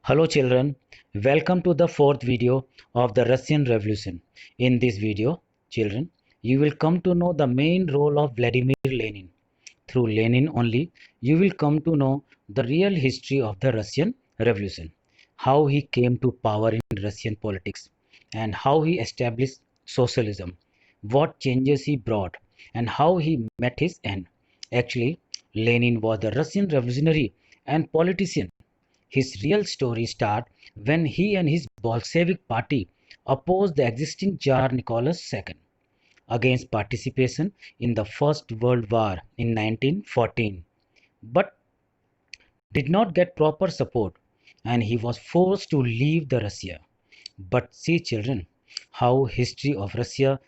Hello children, welcome to the fourth video of the Russian Revolution. In this video, children, you will come to know the main role of Vladimir Lenin. Through Lenin only, you will come to know the real history of the Russian Revolution, how he came to power in Russian politics, and how he established socialism, what changes he brought, and how he met his end. Actually, Lenin was the Russian revolutionary and politician. His real story starts when he and his Bolshevik party opposed the existing Tsar Nicholas II against participation in the First World War in 1914, but did not get proper support and he was forced to leave the Russia. But see children, how history of Russia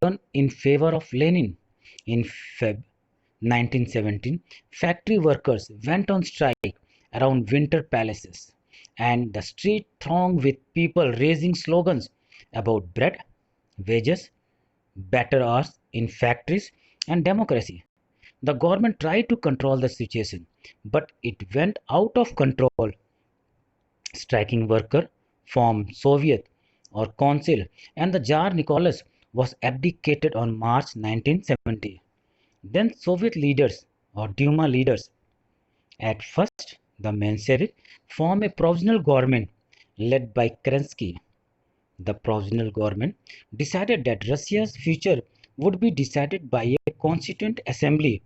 turned in favor of Lenin. In Feb 1917, factory workers went on strike around winter palaces, and the street thronged with people raising slogans about bread, wages, better hours in factories, and democracy. The government tried to control the situation, but it went out of control. Striking worker formed Soviet or Council, and the Tsar Nicholas was abdicated on March 1970. Then Soviet leaders or Duma leaders, at first the Menshevik, formed a provisional government led by Kerensky. The provisional government decided that Russia's future would be decided by a constituent assembly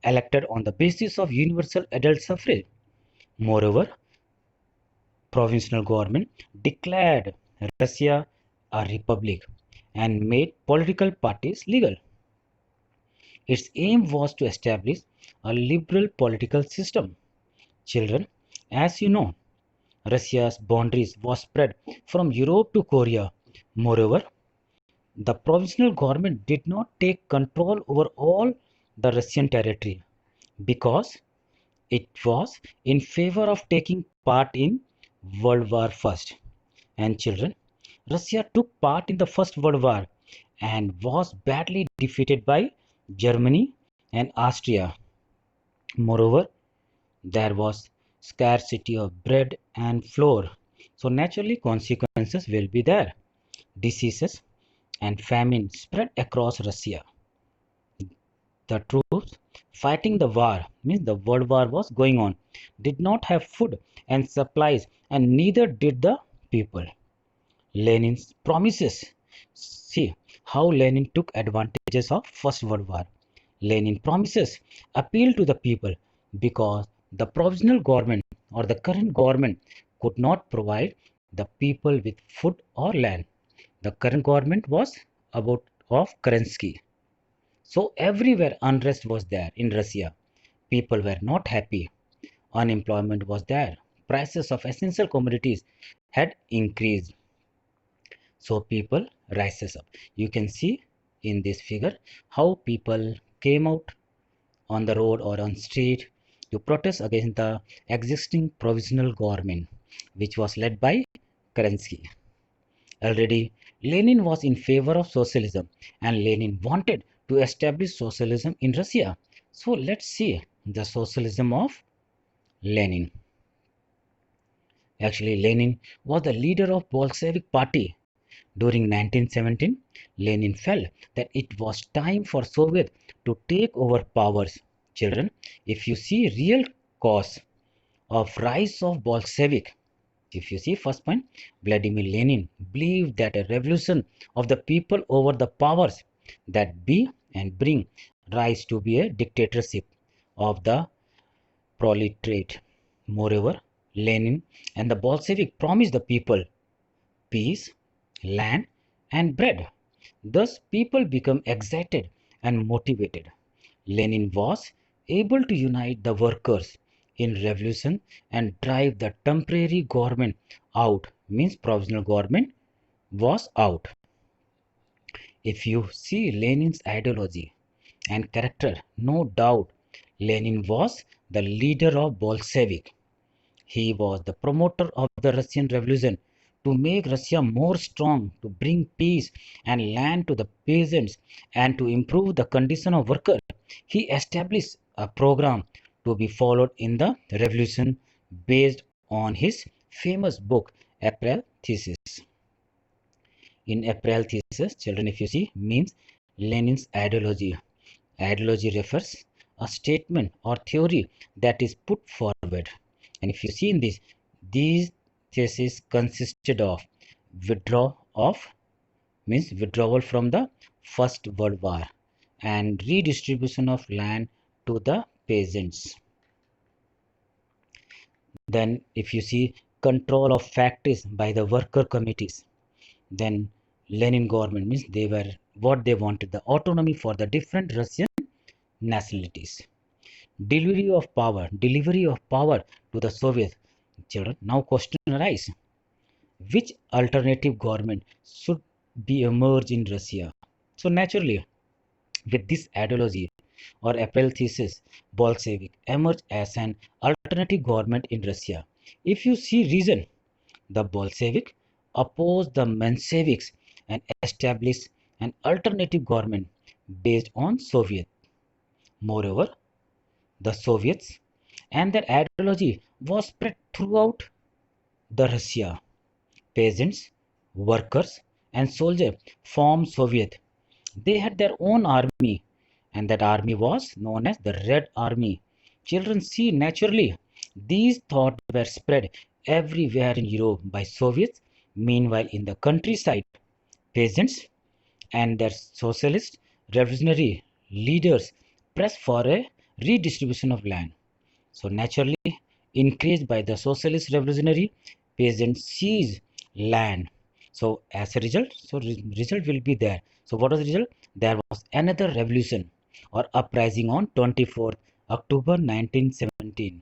elected on the basis of universal adult suffrage. Moreover, provisional government declared Russia a republic and made political parties legal. Its aim was to establish a liberal political system. Children, as you know, Russia's boundaries was spread from Europe to Korea. Moreover, the provisional government did not take control over all the Russian territory because it was in favor of taking part in World War First. And children, Russia took part in the First World War and was badly defeated by Germany and Austria. Moreover, there was scarcity of bread and flour, so naturally consequences will be there. Diseases and famine spread across Russia. The troops fighting the war, means the world war was going on, did not have food and supplies, and neither did the people. Lenin's promises. See how Lenin took advantages of First World War. Lenin promises appeal to the people because the provisional government or the current government could not provide the people with food or land. The current government was about of Kerensky. So everywhere unrest was there in Russia. People were not happy. Unemployment was there. Prices of essential commodities had increased. So people rises up. You can see in this figure how people came out on the road or on street to protest against the existing provisional government, which was led by Kerensky. Already, Lenin was in favor of socialism and Lenin wanted to establish socialism in Russia. So let's see the socialism of Lenin. Actually, Lenin was the leader of Bolshevik party. During 1917, Lenin felt that it was time for Soviet to take over powers. Children, if you see real cause of rise of Bolshevik, if you see first point, Vladimir Lenin believed that a revolution of the people over the powers that be and bring rise to be a dictatorship of the proletariat. Moreover, Lenin and the Bolshevik promised the people peace, land, and bread. Thus, people become excited and motivated. Lenin was able to unite the workers in revolution and drive the temporary government out, means provisional government was out. If you see Lenin's ideology and character, no doubt Lenin was the leader of Bolshevik. He was the promoter of the Russian Revolution to make Russia more strong, to bring peace and land to the peasants, and to improve the condition of workers. He established a program to be followed in the revolution based on his famous book April Thesis. In April Thesis, children, if you see, means Lenin's ideology. Ideology refers a statement or theory that is put forward. And if you see in this, these theses consisted of withdrawal from the First World War and redistribution of land to the peasants. Then if you see control of factories by the worker committees, then Lenin government means they were what they wanted, the autonomy for the different Russian nationalities. Delivery of power to the Soviet. Children, now question arise. Which alternative government should be emerge in Russia? So naturally, with this ideology or April thesis, Bolshevik emerged as an alternative government in Russia. If you see reason, the Bolshevik opposed the Mensheviks and established an alternative government based on Soviet. Moreover, the Soviets and their ideology was spread throughout the Russia. Peasants, workers, and soldiers formed Soviet. They had their own army, and that army was known as the Red Army. Children see naturally these thoughts were spread everywhere in Europe by Soviets. Meanwhile, in the countryside, peasants and their socialist revolutionary leaders pressed for a redistribution of land. So naturally, increased by the socialist revolutionary, peasants seized land. So as a result, result will be there. So what was the result? There was another revolution or uprising on 24th October 1917.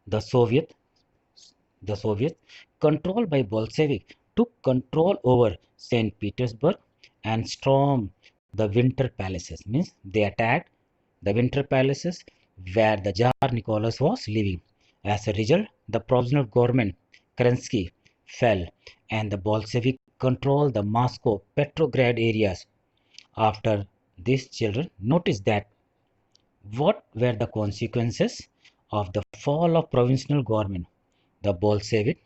The Soviet the Soviets, controlled by Bolshevik, took control over St. Petersburg and stormed the Winter Palaces. Means they attacked the Winter Palaces where the Tsar Nicholas was living. As a result, the provisional government, Kerensky, fell and the Bolshevik controlled the Moscow, Petrograd areas. After this, children, notice that what were the consequences of the fall of provisional government? The Bolshevik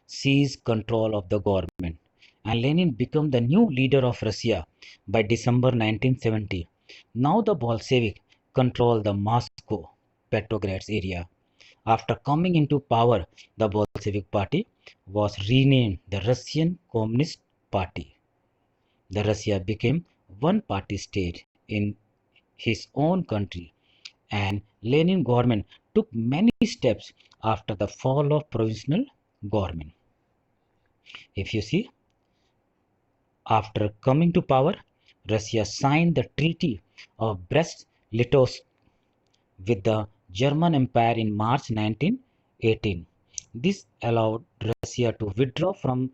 seized control of the government, and Lenin became the new leader of Russia by December 1970. Now the Bolshevik control the Moscow, Petrograd's area. After coming into power, the Bolshevik party was renamed the Russian Communist Party. The Russia became one party state in his own country, and Lenin government took many steps after the fall of provisional government. If you see, after coming to power, Russia signed the Treaty of Brest-Litovsk with the German Empire in March 1918. This allowed Russia to withdraw from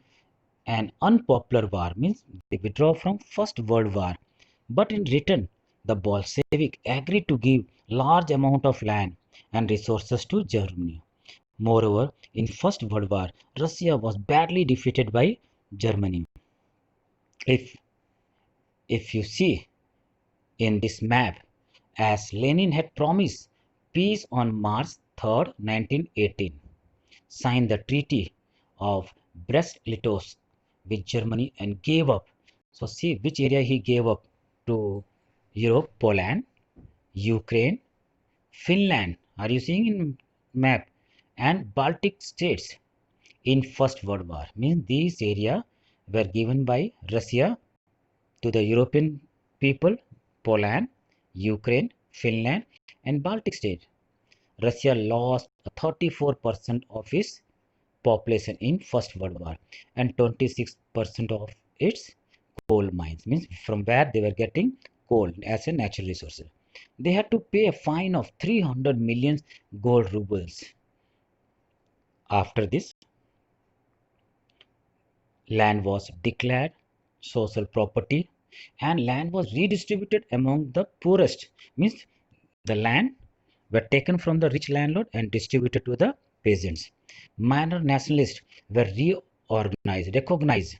an unpopular war, means they withdraw from First World War. But in return, the Bolshevik agreed to give large amount of land and resources to Germany. Moreover, in First World War, Russia was badly defeated by Germany. If if you see in this map, as Lenin had promised peace on March 3rd, 1918, signed the Treaty of Brest-Litovsk with Germany and gave up. So see which area he gave up to Europe: Poland, Ukraine, Finland. Are you seeing in map? And Baltic states in First World War. Means these area were given by Russia to the European people: Poland, Ukraine, Finland, and Baltic states. Russia lost 34% of its population in First World War and 26% of its coal mines, means from where they were getting coal as a natural resource. They had to pay a fine of 300 million gold rubles. After this, land was declared social property and land was redistributed among the poorest, means the land were taken from the rich landlord and distributed to the peasants. Minor nationalists were recognized,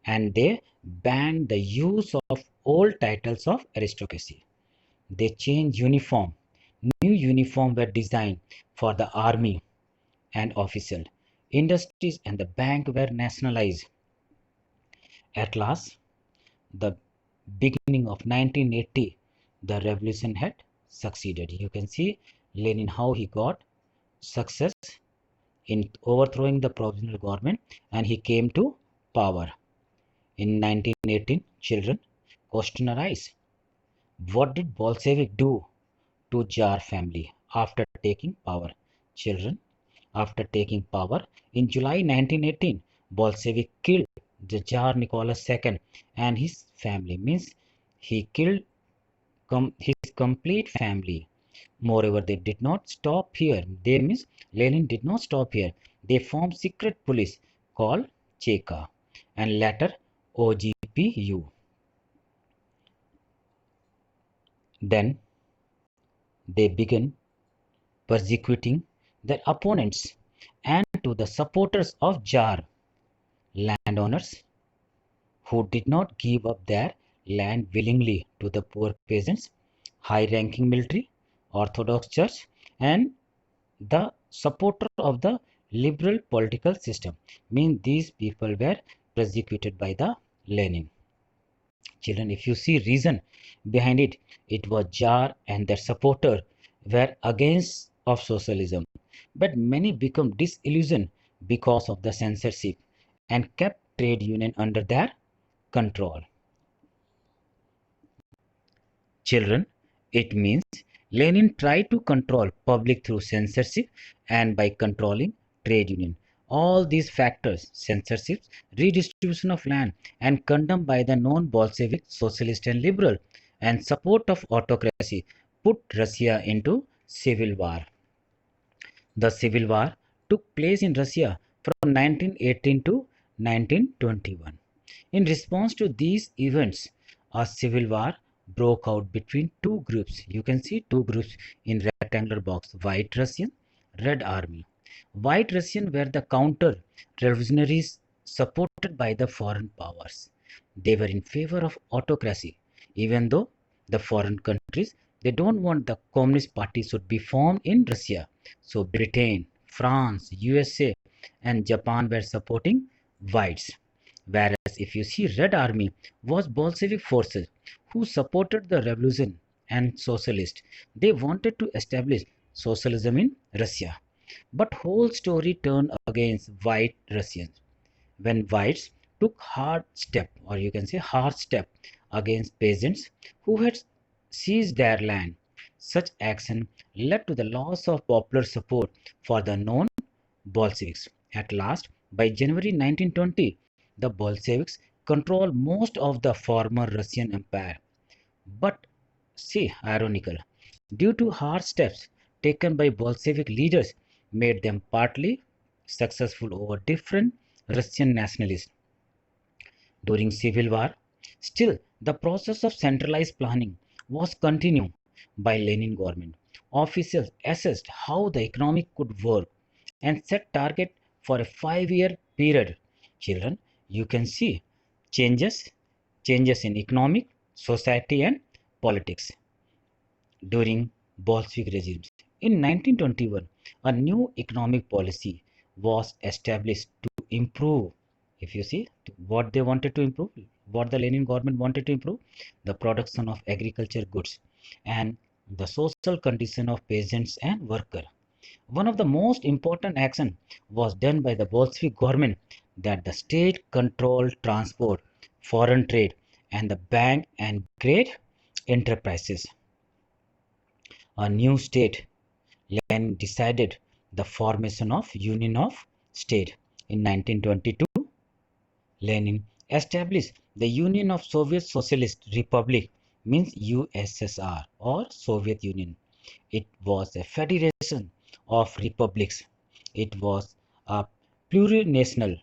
and they banned the use of old titles of aristocracy. They changed uniform. New uniform were designed for the army and official. Industries and the bank were nationalized. At last, the beginning of 1980, the revolution had succeeded. You can see Lenin how he got success in overthrowing the provisional government and he came to power. In 1918, children, question arise. What did Bolshevik do to Tsar family after taking power? Children, after taking power in July 1918, Bolshevik killed the Tsar Nicholas II and his family. Means he killed his complete family. Moreover, they did not stop here. They means Lenin did not stop here. They formed secret police called Cheka and later OGPU. Then they began persecuting their opponents and to the supporters of Tsar, landowners who did not give up their land willingly to the poor peasants, high-ranking military, Orthodox Church, and the supporter of the liberal political system. Means these people were persecuted by the Lenin. Children, if you see reason behind it, it was Tsar and their supporter were against of socialism. But many become disillusioned because of the censorship and kept trade union under their control. Children, it means Lenin tried to control public through censorship and by controlling trade union. All these factors, censorship, redistribution of land, and condemned by the non-Bolshevik socialist and liberal, and support of autocracy, put Russia into civil war. The civil war took place in Russia from 1918 to 1921. In response to these events, a civil war broke out between two groups. You can see two groups in rectangular box, White Russian, Red Army. White Russian were the counter revolutionaries supported by the foreign powers. They were in favor of autocracy, even though the foreign countries they don't want the Communist Party should be formed in Russia. So Britain, France, USA, and Japan were supporting Whites. Whereas if you see Red Army was Bolshevik forces who supported the revolution and socialist. They wanted to establish socialism in Russia. But whole story turned against white Russians when whites took hard step or you can say hard step against peasants who had seized their land. Such action led to the loss of popular support for the non-Bolsheviks. At last, by January 1920, the Bolsheviks controlled most of the former Russian Empire. But see, ironical, due to hard steps taken by Bolshevik leaders, made them partly successful over different Russian nationalists during civil war. Still, the process of centralized planning was continued by Lenin government. Officials assessed how the economy could work and set target for a 5-year period. Children, you can see changes, changes in economic, society and politics during Bolshevik regimes. In 1921, a new economic policy was established to improve, if you see, what they wanted to improve, what the Lenin government wanted to improve, the production of agriculture goods and the social condition of peasants and workers. One of the most important action was done by the Bolshevik government that the state controlled transport, foreign trade, and the bank and great enterprises. A new state, Lenin decided the formation of Union of State. In 1922, Lenin established the Union of Soviet Socialist Republic, means USSR or Soviet Union. It was a federation of republics. It was a plurinational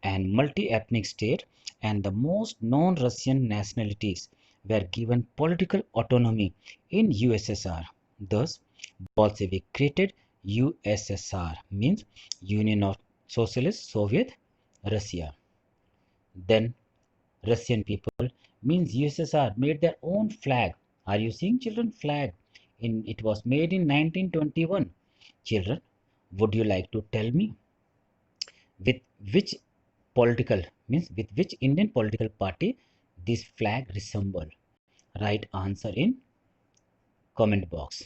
and multi-ethnic state, and the most non-Russian nationalities were given political autonomy in USSR. Thus, Bolshevik created USSR, means Union of Socialist Soviet Russia. Then Russian people means USSR made their own flag. Are you seeing children flag? In it was made in 1921 Children, would you like to tell me with which political with which Indian political party this flag resemble? Write answer in comment box.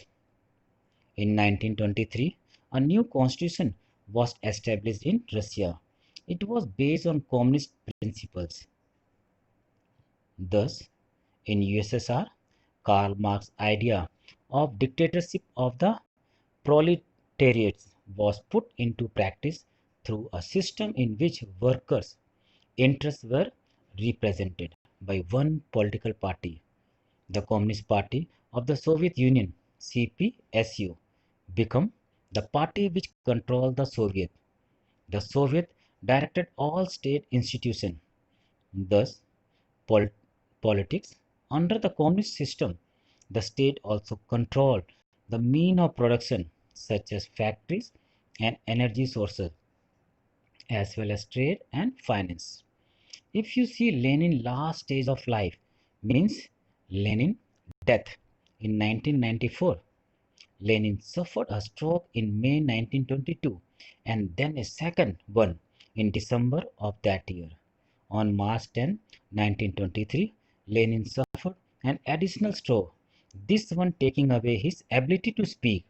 In 1923, a new constitution was established in Russia. It was based on communist principles. Thus, in USSR, Karl Marx's idea of dictatorship of the proletariat was put into practice through a system in which workers' interests were represented by one political party, the Communist Party of the Soviet Union (CPSU) became the party which controlled the Soviet. The Soviet directed all state institutions. Thus, pol- politics under the communist system, the state also controlled the mean of production such as factories and energy sources, as well as trade and finance. If you see Lenin last stage of life, means Lenin death in 1994. Lenin suffered a stroke in May 1922 and then a second one in December of that year. On March 10, 1923, Lenin suffered an additional stroke, this one taking away his ability to speak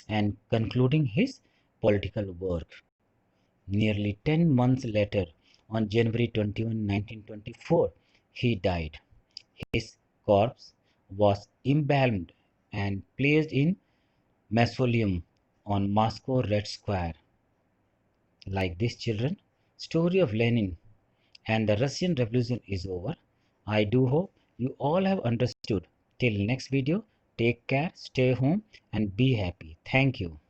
and concluding his political work. Nearly 10 months later, on January 21, 1924, he died. His corpse was embalmed and placed in mausoleum on Moscow Red Square. Like this, children, story of Lenin and the Russian Revolution is over. I do hope you all have understood. Till next video, take care, stay home and be happy. Thank you.